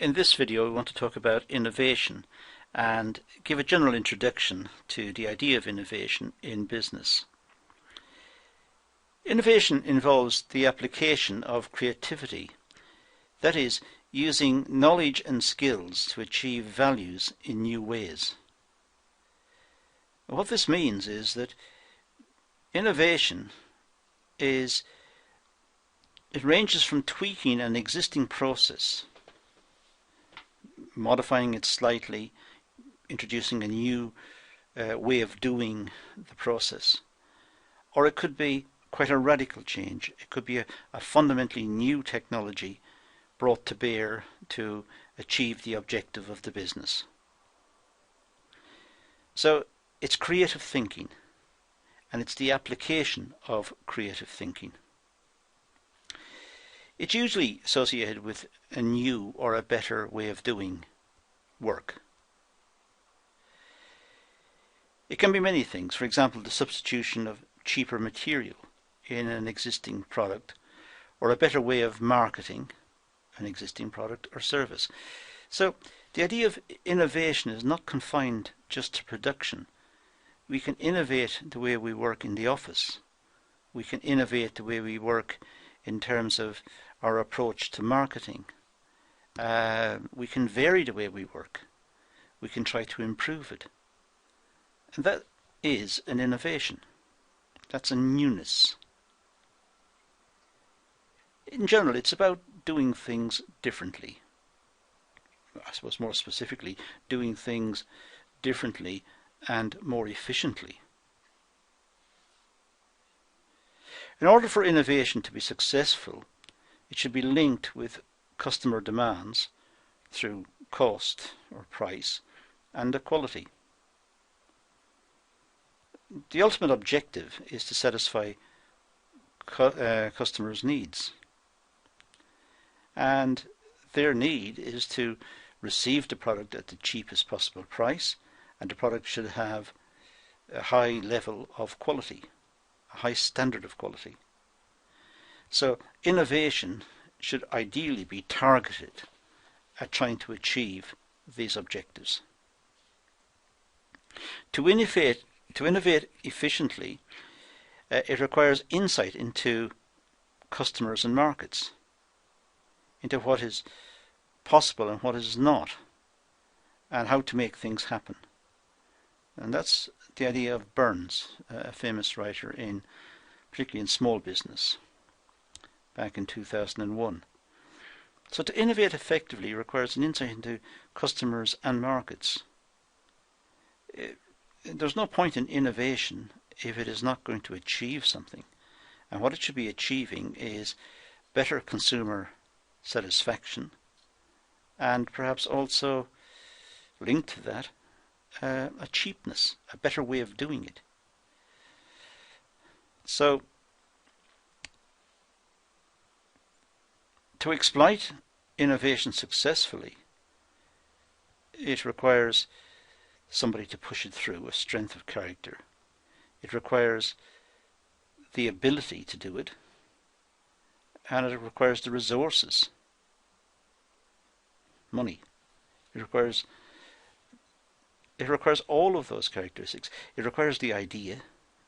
In this video we want to talk about innovation and give a general introduction to the idea of innovation in business. Innovation involves the application of creativity, that is, using knowledge and skills to achieve values in new ways. What this means is that innovation it ranges from tweaking an existing process, modifying it slightly, introducing a new way of doing the process. Or it could be quite a radical change. It could be a fundamentally new technology brought to bear to achieve the objective of the business. So it's creative thinking, and it's the application of creative thinking. It's usually associated with a new or a better way of doing work. It can be many things. For example, the substitution of cheaper material in an existing product, or a better way of marketing an existing product or service. So the idea of innovation is not confined just to production. We can innovate the way we work in the office. We can innovate the way we work in terms of our approach to marketing. We can vary the way we work. We can try to improve it. And that is an innovation. That's a newness. In general, it's about doing things differently. I suppose more specifically, doing things differently and more efficiently. In order for innovation to be successful, it should be linked with customer demands through cost or price and quality. The ultimate objective is to satisfy customers' needs. And their need is to receive the product at the cheapest possible price, and the product should have a high level of quality, a high standard of quality. So innovation should ideally be targeted at trying to achieve these objectives. To innovate efficiently, it requires insight into customers and markets, into what is possible and what is not, and how to make things happen. And that's the idea of Burns, a famous writer particularly in small business, back in 2001. So to innovate effectively requires an insight into customers and markets. There's no point in innovation if it is not going to achieve something. And what it should be achieving is better consumer satisfaction, and perhaps also linked to that, a cheapness, a better way of doing it. So to exploit innovation successfully, it requires somebody to push it through, a strength of character. It requires the ability to do it, and it requires the resources, money. It requires all of those characteristics. It requires the idea.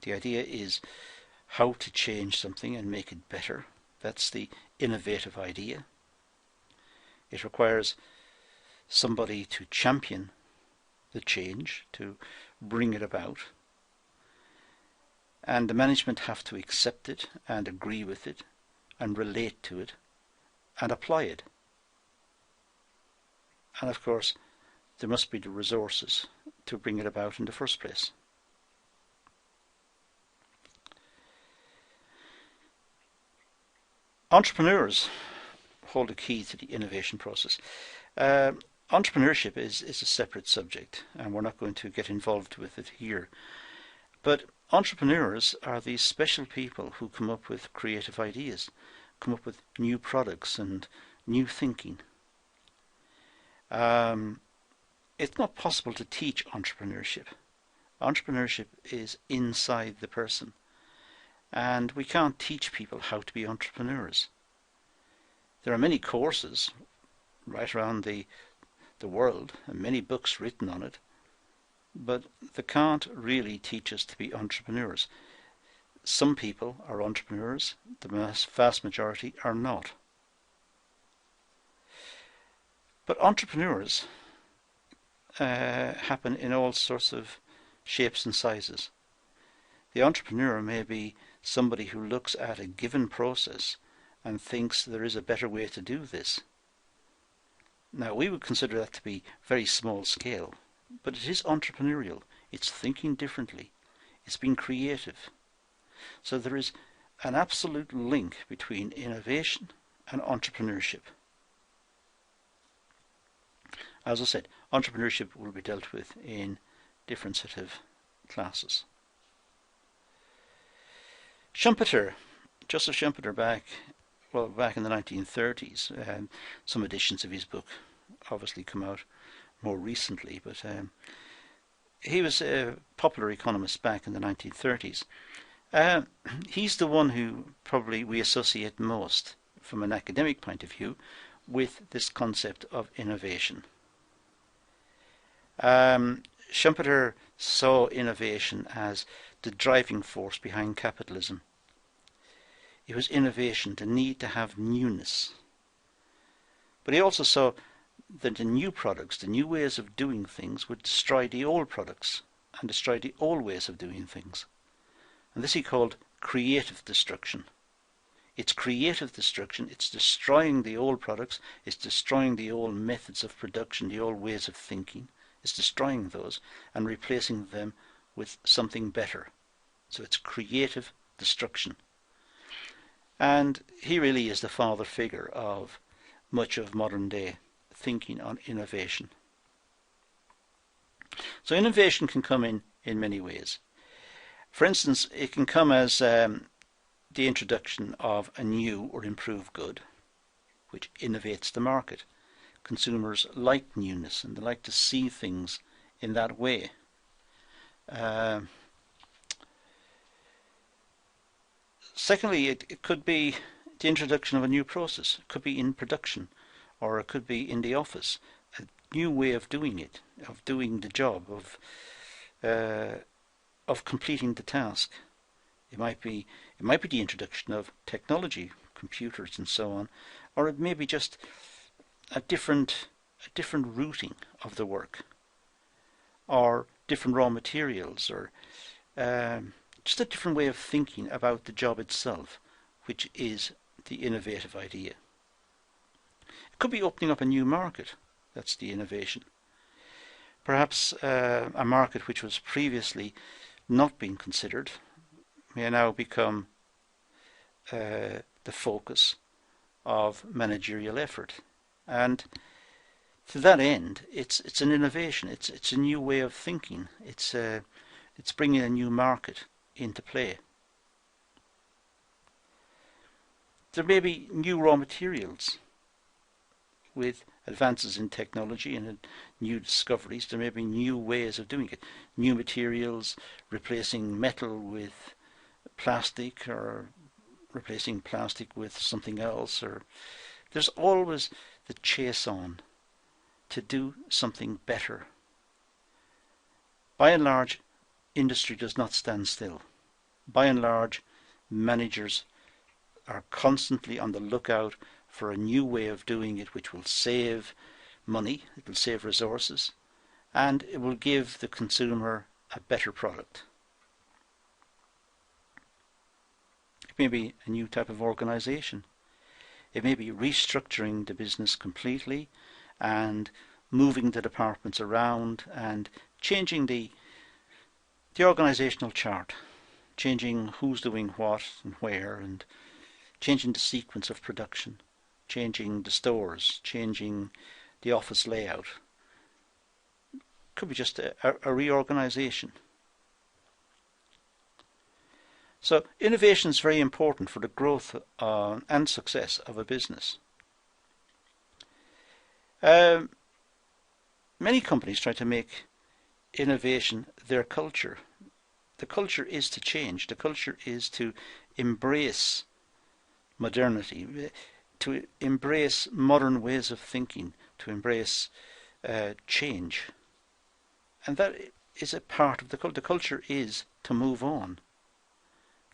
The idea is how to change something and make it better. That's the innovative idea. It requires somebody to champion the change, to bring it about. And the management have to accept it and agree with it and relate to it and apply it. And of course, there must be the resources to bring it about in the first place. Entrepreneurs hold the key to the innovation process. Entrepreneurship is a separate subject, and we're not going to get involved with it here. But entrepreneurs are these special people who come up with creative ideas, come up with new products and new thinking. It's not possible to teach entrepreneurship. Entrepreneurship is inside the person, and we can't teach people how to be entrepreneurs. There are many courses right around the world, and many books written on it, but they can't really teach us to be entrepreneurs. Some people are entrepreneurs, the vast majority are not. But entrepreneurs happen in all sorts of shapes and sizes. The entrepreneur may be somebody who looks at a given process and thinks there is a better way to do this. Now, we would consider that to be very small scale, but it is entrepreneurial. It's thinking differently. It's being creative. So there is an absolute link between innovation and entrepreneurship. As I said, entrepreneurship will be dealt with in different set of classes. Schumpeter, Joseph Schumpeter, back in the 1930s, some editions of his book obviously come out more recently, but he was a popular economist back in the 1930s. He's the one who probably we associate most, from an academic point of view, with this concept of innovation. Schumpeter saw innovation as the driving force behind capitalism. It was innovation, the need to have newness. But he also saw that the new products, the new ways of doing things, would destroy the old products and destroy the old ways of doing things. And this he called creative destruction. It's creative destruction, it's destroying the old products, it's destroying the old methods of production, the old ways of thinking. It's destroying those and replacing them with something better. So it's creative destruction. And he really is the father figure of much of modern day thinking on innovation. So innovation can come in many ways. For instance, it can come as the introduction of a new or improved good, which innovates the market. Consumers like newness and they like to see things in that way. Secondly, it could be the introduction of a new process. It could be in production, or it could be in the office. A new way of doing it, of doing the job, of completing the task. It might be the introduction of technology, computers and so on, or it may be just a different routing of the work, or different raw materials, or just a different way of thinking about the job itself, which is the innovative idea. It could be opening up a new market. That's the innovation. Perhaps a market which was previously not being considered may now become the focus of managerial effort. And to that end, it's an innovation. It's a new way of thinking. It's bringing a new market into play. There may be new raw materials with advances in technology and new discoveries. There may be new ways of doing it. New materials replacing metal with plastic, or replacing plastic with something else. Or there's always the chase on to do something better. By and large, industry does not stand still. By and large, managers are constantly on the lookout for a new way of doing it which will save money, it will save resources, and it will give the consumer a better product. It may be a new type of organization. It may be restructuring the business completely and moving the departments around and changing the organizational chart, changing who's doing what and where, and changing the sequence of production, changing the stores, changing the office layout. Could be just a reorganization. So innovation is very important for the growth and success of a business. Many companies try to make innovation their culture. The culture is to change. The culture is to embrace modernity. to embrace modern ways of thinking, to embrace change. And that is a part of the culture. The culture is to move on,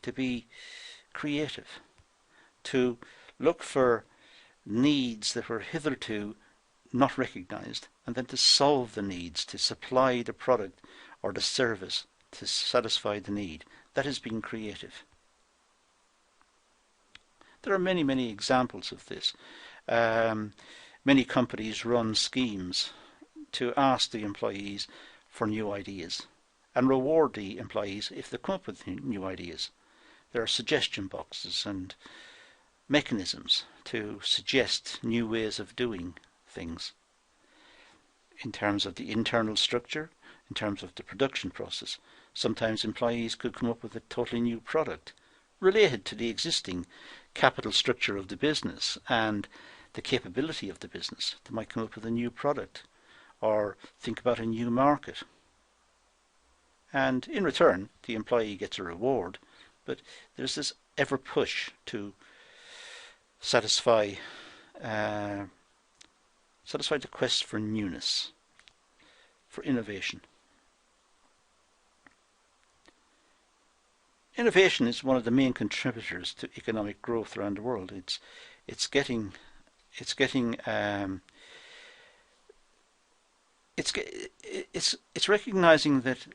to be creative, to look for needs that were hitherto not recognized, and then to solve the needs, to supply the product or the service to satisfy the need. That is being creative. There are many, many examples of this. Many companies run schemes to ask the employees for new ideas and reward the employees if they come up with new ideas. There are suggestion boxes and mechanisms to suggest new ways of doing things in terms of the internal structure, in terms of the production process. Sometimes employees could come up with a totally new product related to the existing capital structure of the business and the capability of the business. They might come up with a new product or think about a new market. And in return, the employee gets a reward, but there's this ever push to satisfy the quest for newness, for innovation. Innovation is one of the main contributors to economic growth around the world. It's recognizing that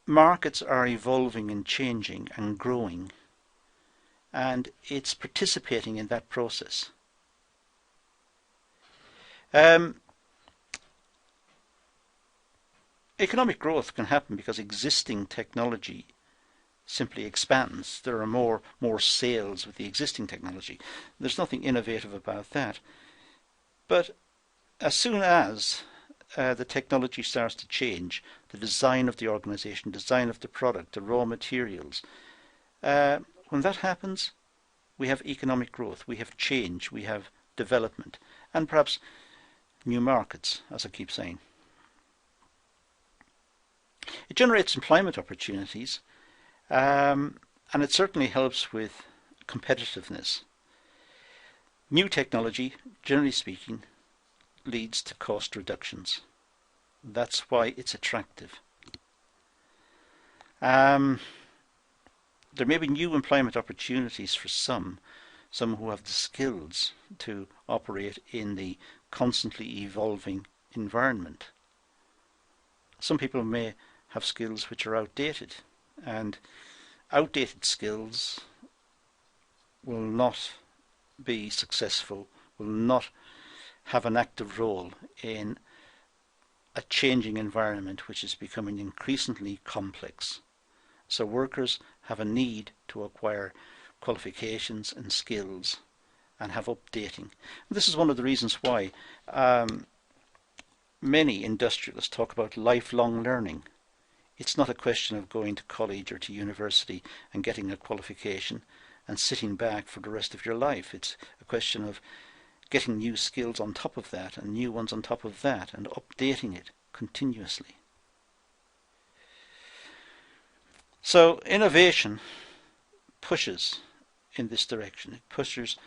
markets are evolving and changing and growing, and it's participating in that process. Economic growth can happen because existing technology simply expands. There are more sales with the existing technology. There's nothing innovative about that. But as soon as the technology starts to change, the design of the organization, design of the product, the raw materials, when that happens, we have economic growth, we have change, we have development, and perhaps new markets, as I keep saying. It generates employment opportunities, and it certainly helps with competitiveness. New technology, generally speaking, leads to cost reductions. That's why it's attractive. There may be new employment opportunities for some who have the skills to operate in the constantly evolving environment. Some people may have skills which are outdated, and outdated skills will not be successful, will not have an active role in a changing environment which is becoming increasingly complex. So workers have a need to acquire qualifications and skills and have updating. And this is one of the reasons why many industrialists talk about lifelong learning. It's not a question of going to college or to university and getting a qualification and sitting back for the rest of your life. It's a question of getting new skills on top of that and new ones on top of that and updating it continuously. So innovation pushes in this direction. It pushes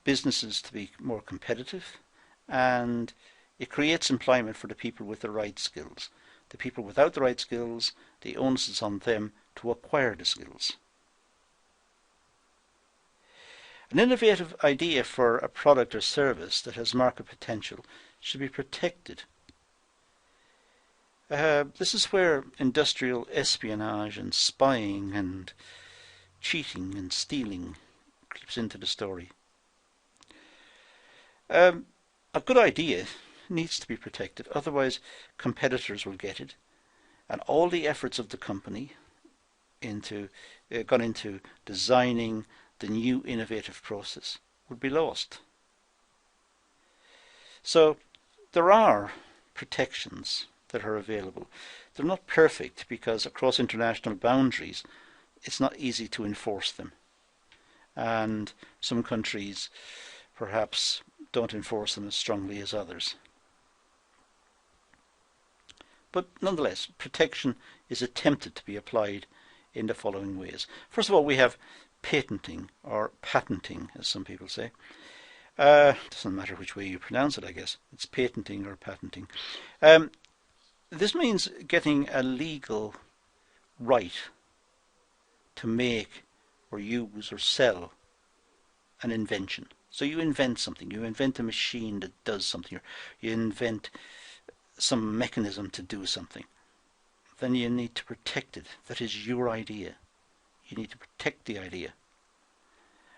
businesses to be more competitive, and it creates employment for the people with the right skills. The people without the right skills, the onus is on them to acquire the skills. An innovative idea for a product or service that has market potential should be protected. This is where industrial espionage and spying and cheating and stealing creeps into the story. A good idea needs to be protected, otherwise competitors will get it, and all the efforts of the company gone into designing the new innovative process would be lost. So there are protections that are available. They're not perfect because across international boundaries it's not easy to enforce them, and some countries perhaps don't enforce them as strongly as others. But nonetheless, protection is attempted to be applied in the following ways. First of all, we have patenting, or patenting as some people say. Doesn't matter which way you pronounce it, I guess. It's patenting or patenting. This means getting a legal right to make or use or sell an invention. So you invent something. You invent a machine that does something. Or you invent some mechanism to do something. Then you need to protect it. That is your idea. You need to protect the idea.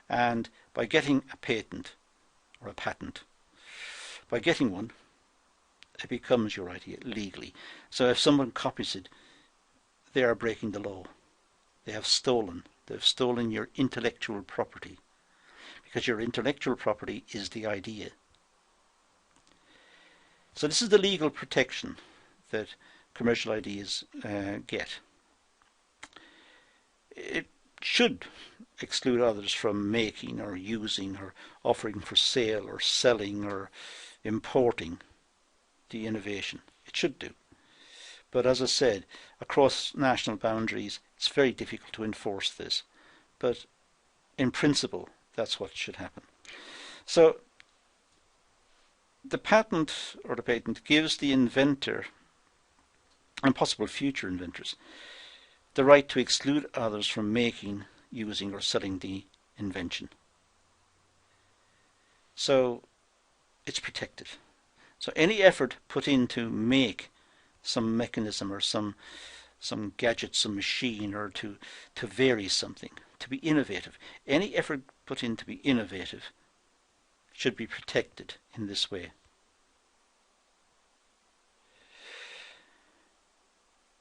And by getting a patent or a patent, by getting one, it becomes your idea legally. So if someone copies it, they are breaking the law. They have stolen. They've stolen your intellectual property, because your intellectual property is the idea. So this is the legal protection that commercial ideas get. It should exclude others from making or using or offering for sale or selling or importing the innovation. It should do. But as I said, across national boundaries, it's very difficult to enforce this. But in principle, that's what should happen. So the patent or the patent gives the inventor and possible future inventors the right to exclude others from making, using or selling the invention. So it's protected. So any effort put in to make some mechanism or some gadget, some machine, or to vary something, to be innovative, any effort put in to be innovative should be protected in this way.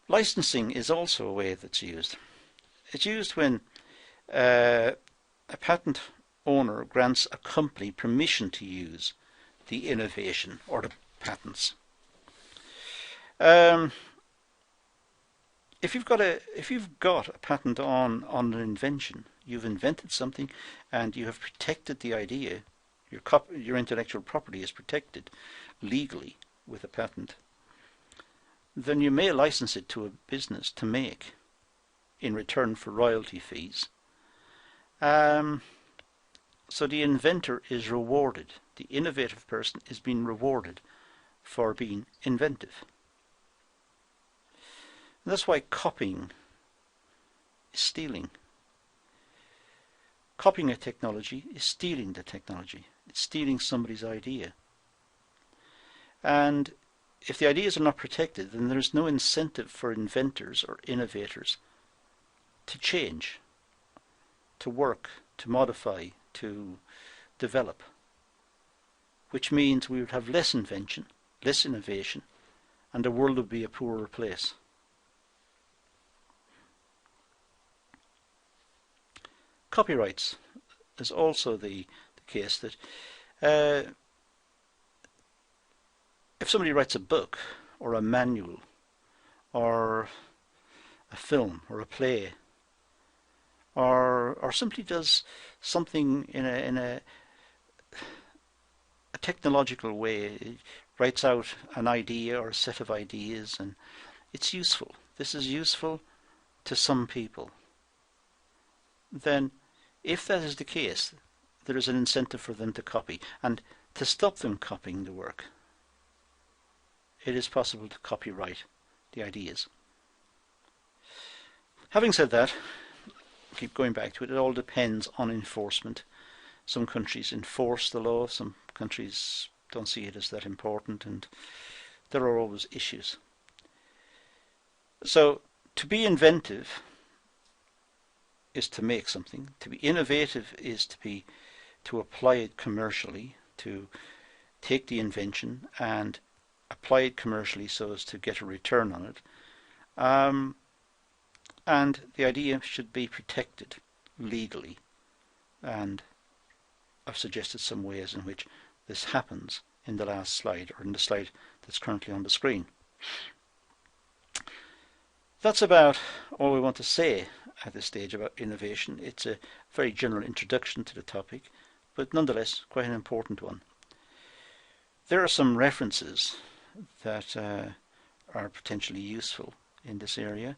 Licensing is also a way that's used. It's used when a patent owner grants a company permission to use the innovation or the patents. If you've got a patent on an invention, you've invented something and you have protected the idea. Your intellectual property is protected legally with a patent. Then you may license it to a business to make in return for royalty fees. So the inventor is rewarded. The innovative person is being rewarded for being inventive. And that's why copying is stealing. Copying a technology is stealing the technology. It's stealing somebody's idea. And if the ideas are not protected, then there's no incentive for inventors or innovators to change, to work, to modify, to develop, which means we would have less invention, less innovation, and the world would be a poorer place. Copyrights is also the case that if somebody writes a book or a manual or a film or a play or simply does something in a technological way, writes out an idea or a set of ideas, and it's useful. This is useful to some people. Then if that is the case, there is an incentive for them to copy, and to stop them copying the work, it is possible to copyright the ideas. Having said that, keep going back to it, it all depends on enforcement. Some countries enforce the law, some countries don't see it as that important, and there are always issues. So to be inventive is to make something. To be innovative is to apply it commercially, to take the invention and apply it commercially so as to get a return on it. And the idea should be protected legally. And I've suggested some ways in which this happens in the last slide, or in the slide that's currently on the screen. That's about all we want to say at this stage about innovation. It's a very general introduction to the topic, but nonetheless quite an important one. There are some references that are potentially useful in this area.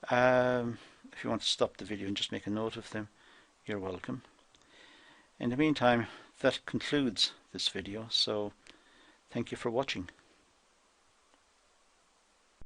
If you want to stop the video and just make a note of them, you're welcome. In the meantime, that concludes this video, so thank you for watching.